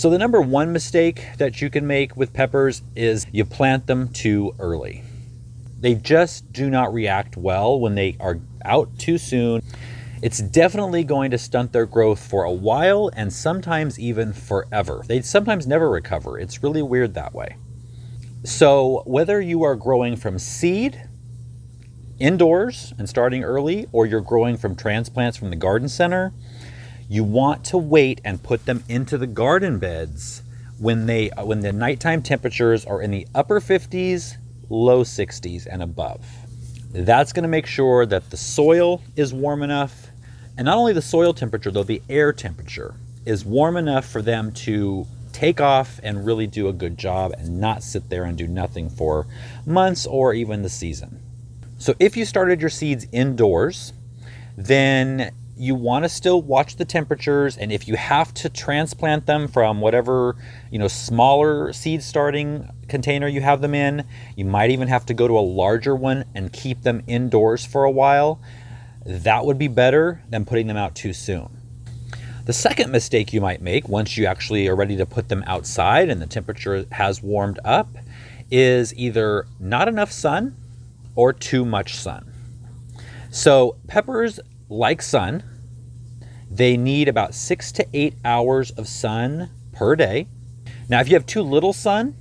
So the number one mistake that you can make with peppers is you plant them too early. They just do not react well when they are out too soon. It's definitely going to stunt their growth for a while and sometimes even forever. They sometimes never recover. It's really weird that way. So whether you are growing from seed indoors and starting early, or you're growing from transplants from the garden center, you want to wait and put them into the garden beds when the nighttime temperatures are in the upper 50s, low 60s and above. That's going to make sure that the soil is warm enough, and not only the soil temperature though, the air temperature is warm enough for them to take off and really do a good job and not sit there and do nothing for months or even the season. So if you started your seeds indoors, then you want to still watch the temperatures, and if you have to transplant them from whatever, smaller seed starting container you have them in, you might even have to go to a larger one and keep them indoors for a while. That would be better than putting them out too soon. The second mistake you might make once you actually are ready to put them outside and the temperature has warmed up is either not enough sun or too much sun. So peppers like sun. They need about 6 to 8 hours of sun per day. Now, if you have too little sun,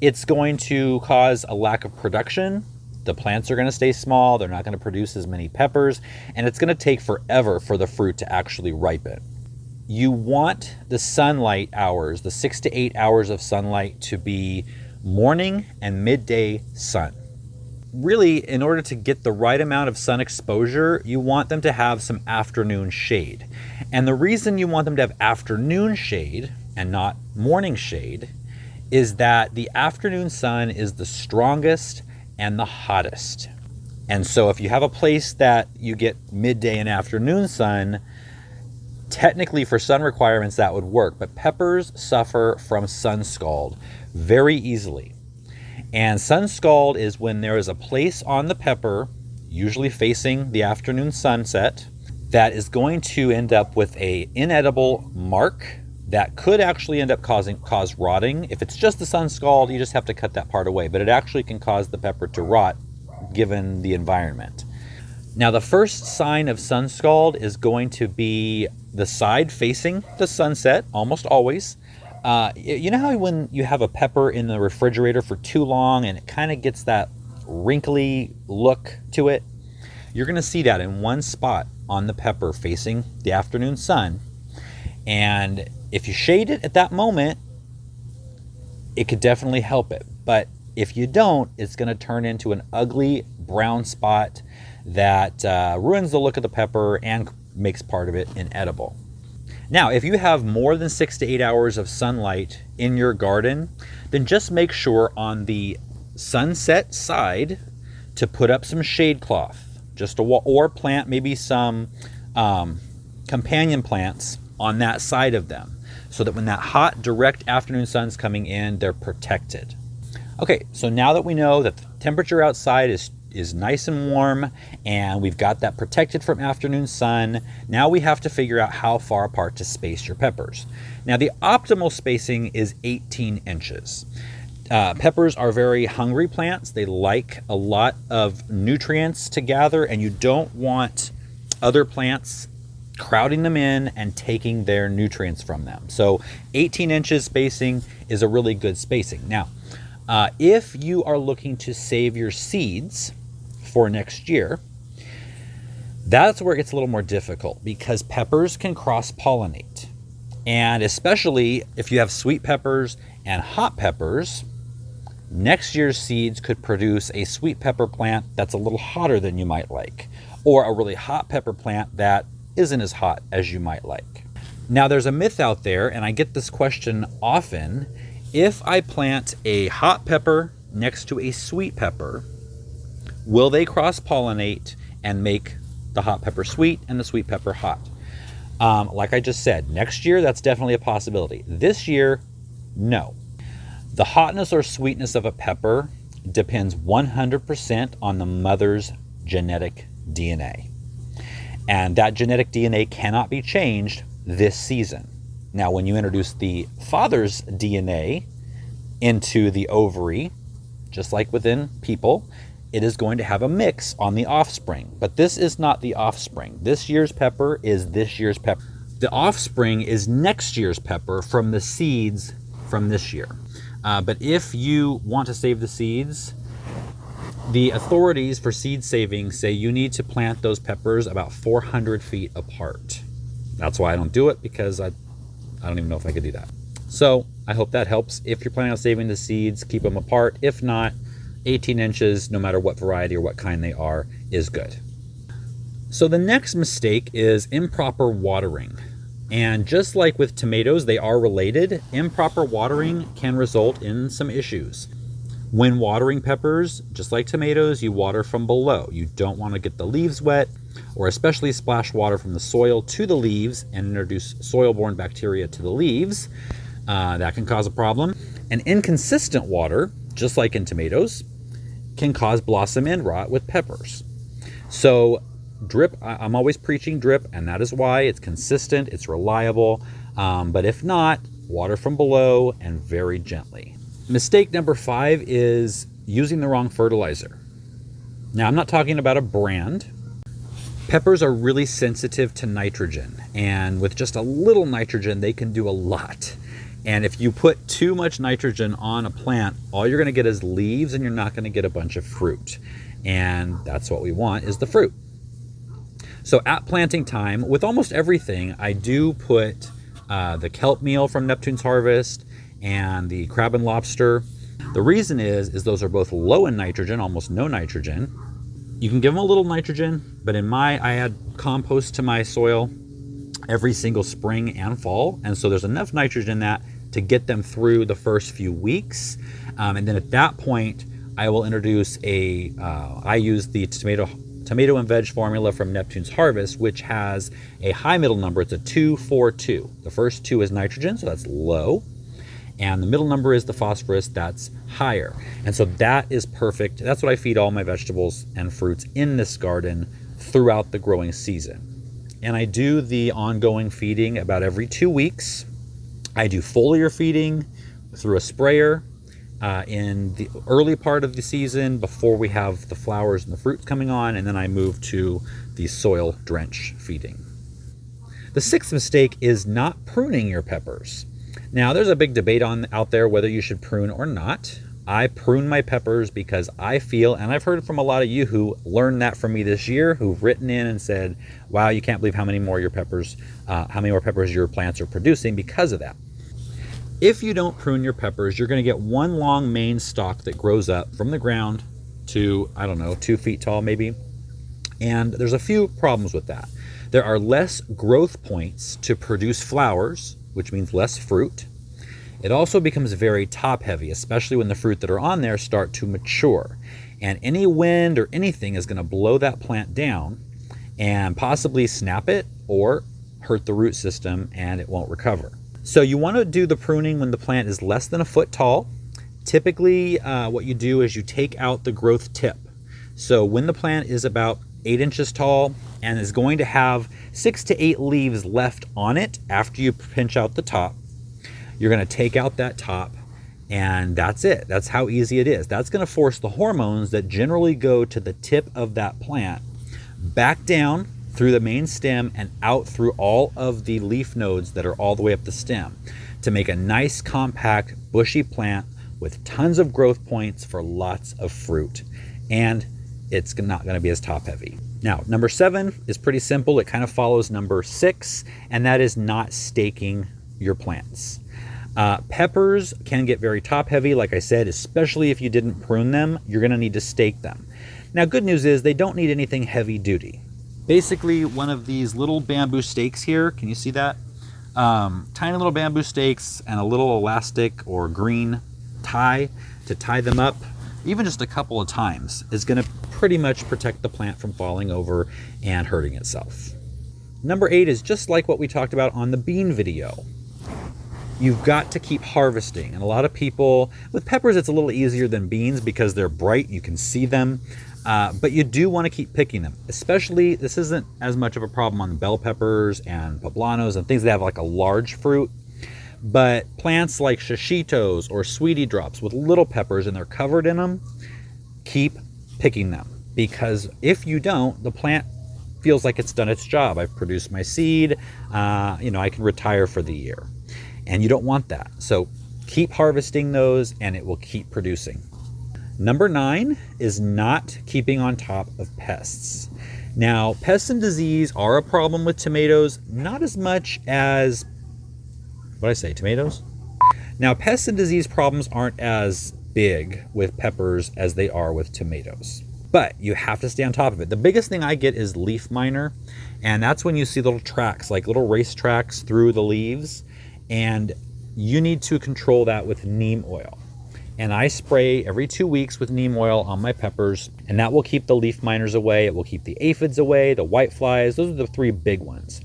it's going to cause a lack of production. The plants are going to stay small. They're not going to produce as many peppers, and it's going to take forever for the fruit to actually ripen. You want the sunlight hours, the 6 to 8 hours of sunlight, to be morning and midday sun. Really, in order to get the right amount of sun exposure, you want them to have some afternoon shade. And the reason you want them to have afternoon shade and not morning shade is that the afternoon sun is the strongest and the hottest. And so if you have a place that you get midday and afternoon sun, technically for sun requirements that would work, but peppers suffer from sun scald very easily. And sun scald is when there is a place on the pepper, usually facing the afternoon sunset, that is going to end up with an inedible mark that could actually end up cause rotting. If it's just the sun scald, you just have to cut that part away, but it actually can cause the pepper to rot given the environment. Now, the first sign of sun scald is going to be the side facing the sunset, almost always. You know how when you have a pepper in the refrigerator for too long and it kind of gets that wrinkly look to it? You're going to see that in one spot on the pepper facing the afternoon sun. And if you shade it at that moment, it could definitely help it. But if you don't, it's going to turn into an ugly brown spot that ruins the look of the pepper and makes part of it inedible. Now, if you have more than 6 to 8 hours of sunlight in your garden, then just make sure on the sunset side to put up some shade cloth, or plant maybe some companion plants on that side of them, so that when that hot, direct afternoon sun's coming in, they're protected. Okay, so now that we know that the temperature outside is nice and warm and we've got that protected from afternoon sun, now we have to figure out how far apart to space your peppers. Now, the optimal spacing is 18 inches. Peppers are very hungry plants. They like a lot of nutrients to gather, and you don't want other plants crowding them in and taking their nutrients from them. So 18 inches spacing is a really good spacing. Now, if you are looking to save your seeds for next year, that's where it gets a little more difficult, because peppers can cross-pollinate. And especially if you have sweet peppers and hot peppers, next year's seeds could produce a sweet pepper plant that's a little hotter than you might like, or a really hot pepper plant that isn't as hot as you might like. Now, there's a myth out there, and I get this question often: if I plant a hot pepper next to a sweet pepper, will they cross-pollinate and make the hot pepper sweet and the sweet pepper hot? Like I just said, next year, that's definitely a possibility. This year, no. The hotness or sweetness of a pepper depends 100% on the mother's genetic DNA. And that genetic DNA cannot be changed this season. Now, when you introduce the father's DNA into the ovary, just like within people, it is going to have a mix on the offspring. But this is not the offspring. This year's pepper is this year's pepper. The offspring is next year's pepper from the seeds from this year. But if you want to save the seeds, the authorities for seed saving say you need to plant those peppers about 400 feet apart. That's why I don't do it, because I don't even know if I could do that. So I hope that helps. If you're planning on saving the seeds, keep them apart. If not, 18 inches, no matter what variety or what kind they are, is good. So the next mistake is improper watering. And just like with tomatoes, they are related. Improper watering can result in some issues. When watering peppers, just like tomatoes, you water from below. You don't want to get the leaves wet, or especially splash water from the soil to the leaves and introduce soil-borne bacteria to the leaves. That can cause a problem. And inconsistent water, just like in tomatoes, can cause blossom end rot with peppers. So drip, I'm always preaching drip, and that is why it's consistent, it's reliable. But if not, water from below and very gently. Mistake number 5 is using the wrong fertilizer. Now, I'm not talking about a brand. Peppers are really sensitive to nitrogen, and with just a little nitrogen, they can do a lot. And if you put too much nitrogen on a plant, all you're going to get is leaves, and you're not going to get a bunch of fruit. And that's what we want, is the fruit. So at planting time, with almost everything, I do put the kelp meal from Neptune's Harvest and the crab and lobster. The reason is those are both low in nitrogen, almost no nitrogen. You can give them a little nitrogen, but I add compost to my soil every single spring and fall. And so there's enough nitrogen in that to get them through the first few weeks. And then at that point, I will introduce I use the tomato and veg formula from Neptune's Harvest, which has a high middle number. It's a 2-4-2. The first 2 is nitrogen, so that's low. And the middle number is the phosphorus, that's higher. And so that is perfect. That's what I feed all my vegetables and fruits in this garden throughout the growing season. And I do the ongoing feeding about every 2 weeks. I do foliar feeding through a sprayer in the early part of the season before we have the flowers and the fruits coming on, and then I move to the soil drench feeding. The 6th mistake is not pruning your peppers. Now, there's a big debate out there whether you should prune or not. I prune my peppers because I feel, and I've heard from a lot of you who learned that from me this year, who've written in and said, wow, you can't believe how many more peppers your plants are producing because of that. If you don't prune your peppers, you're going to get one long main stalk that grows up from the ground to, 2 feet tall maybe. And there's a few problems with that. There are less growth points to produce flowers, which means less fruit. It also becomes very top heavy, especially when the fruit that are on there start to mature. And any wind or anything is going to blow that plant down and possibly snap it or hurt the root system, and it won't recover. So you want to do the pruning when the plant is less than a foot tall. Typically, what you do is you take out the growth tip. So when the plant is about 8 inches tall and is going to have 6 to 8 leaves left on it after you pinch out the top, you're going to take out that top, and that's it. That's how easy it is. That's going to force the hormones that generally go to the tip of that plant back down through the main stem and out through all of the leaf nodes that are all the way up the stem to make a nice, compact, bushy plant with tons of growth points for lots of fruit. And it's not going to be as top heavy. Now, number 7 is pretty simple. It kind of follows number 6, and that is not staking your plants. Peppers can get very top heavy, like I said, especially if you didn't prune them. You're going to need to stake them. Now, good news is they don't need anything heavy duty. Basically, one of these little bamboo stakes here, can you see that? Tiny little bamboo stakes and a little elastic or green tie to tie them up, even just a couple of times, is going to pretty much protect the plant from falling over and hurting itself. Number 8 is just like what we talked about on the bean video. You've got to keep harvesting. And a lot of people, with peppers, it's a little easier than beans because they're bright, you can see them. But you do want to keep picking them. Especially, this isn't as much of a problem on bell peppers and poblanos and things that have like a large fruit. But plants like shishitos or sweetie drops with little peppers and they're covered in them, keep picking them, because if you don't, the plant feels like it's done its job. I've produced my seed, I can retire for the year. And you don't want that. So keep harvesting those and it will keep producing. Number 9 is not keeping on top of pests. Now, pests and disease are a problem with tomatoes, not as much as, what did I say, tomatoes? Now, pests and disease problems aren't as big with peppers as they are with tomatoes, but you have to stay on top of it. The biggest thing I get is leaf miner, and that's when you see little tracks, like little race tracks through the leaves, and you need to control that with neem oil. And I spray every 2 weeks with neem oil on my peppers, and that will keep the leaf miners away. It will keep the aphids away, the whiteflies. Those are the 3 big ones.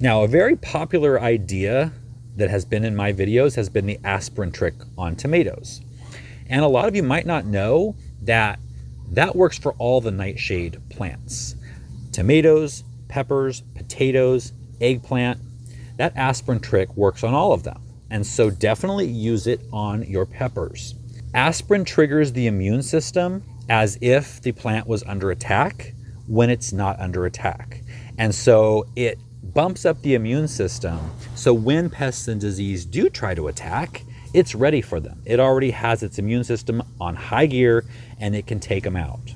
Now, a very popular idea that has been in my videos has been the aspirin trick on tomatoes. And a lot of you might not know that that works for all the nightshade plants. Tomatoes, peppers, potatoes, eggplant. That aspirin trick works on all of them. And so definitely use it on your peppers. Aspirin triggers the immune system as if the plant was under attack when it's not under attack. And so it bumps up the immune system. So when pests and disease do try to attack, it's ready for them. It already has its immune system on high gear and it can take them out.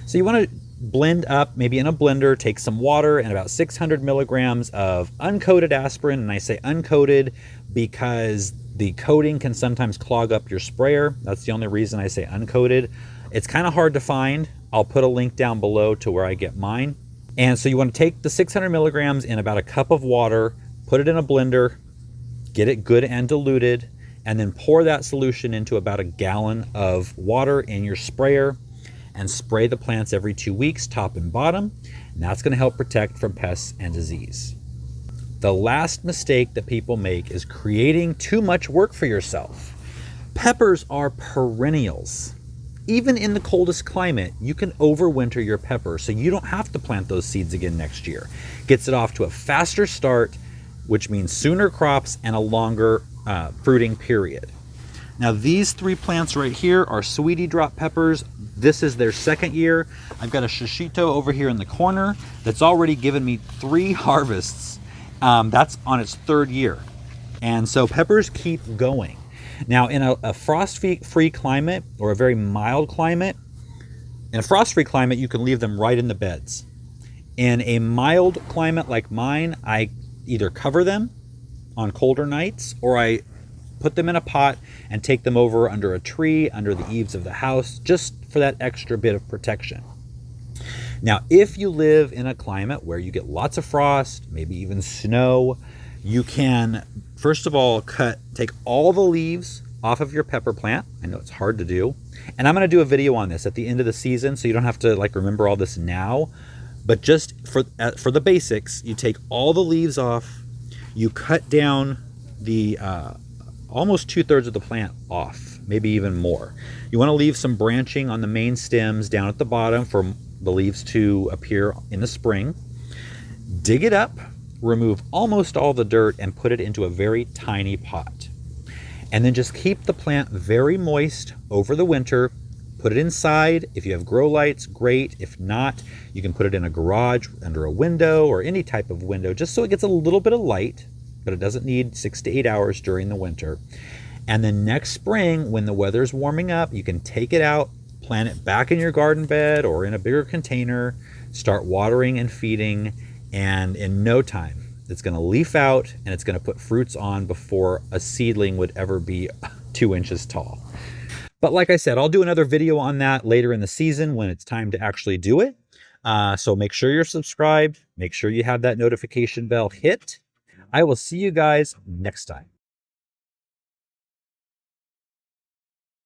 So you want to blend up, maybe in a blender, take some water and about 600 milligrams of uncoated aspirin. And I say uncoated because the coating can sometimes clog up your sprayer. That's the only reason I say uncoated. It's kind of hard to find. I'll put a link down below to where I get mine. And so you want to take the 600 milligrams in about a cup of water, put it in a blender, get it good and diluted, and then pour that solution into about a gallon of water in your sprayer and spray the plants every 2 weeks, top and bottom. And that's going to help protect from pests and disease. The last mistake that people make is creating too much work for yourself. Peppers are perennials. Even in the coldest climate, you can overwinter your pepper so you don't have to plant those seeds again next year. Gets it off to a faster start, which means sooner crops and a longer fruiting period. Now these 3 plants right here are sweetie drop peppers. This is their 2nd year. I've got a shishito over here in the corner that's already given me 3 harvests. That's on its 3rd year. And so peppers keep going. Now in a frost-free climate or a very mild climate, in a frost-free climate, you can leave them right in the beds. In a mild climate like mine, I either cover them on colder nights or I put them in a pot and take them over under a tree, under the eaves of the house, just for that extra bit of protection. Now, if you live in a climate where you get lots of frost, maybe even snow, you can, first of all, take all the leaves off of your pepper plant. I know it's hard to do. And I'm going to do a video on this at the end of the season, so you don't have to remember all this now. But just for the basics, you take all the leaves off, you cut down the almost 2/3 of the plant off, maybe even more. You want to leave some branching on the main stems down at the bottom for the leaves to appear in the spring. Dig it up, remove almost all the dirt and put it into a very tiny pot. And then just keep the plant very moist over the winter. Put it inside. If you have grow lights, great. If not, you can put it in a garage under a window or any type of window, just so it gets a little bit of light, but it doesn't need 6 to 8 hours during the winter. And then next spring, when the weather's warming up, you can take it out, plant it back in your garden bed or in a bigger container, start watering and feeding, and in no time, it's going to leaf out and it's going to put fruits on before a seedling would ever be 2 inches tall. But like I said, I'll do another video on that later in the season when it's time to actually do it. So make sure you're subscribed. Make sure you have that notification bell hit. I will see you guys next time.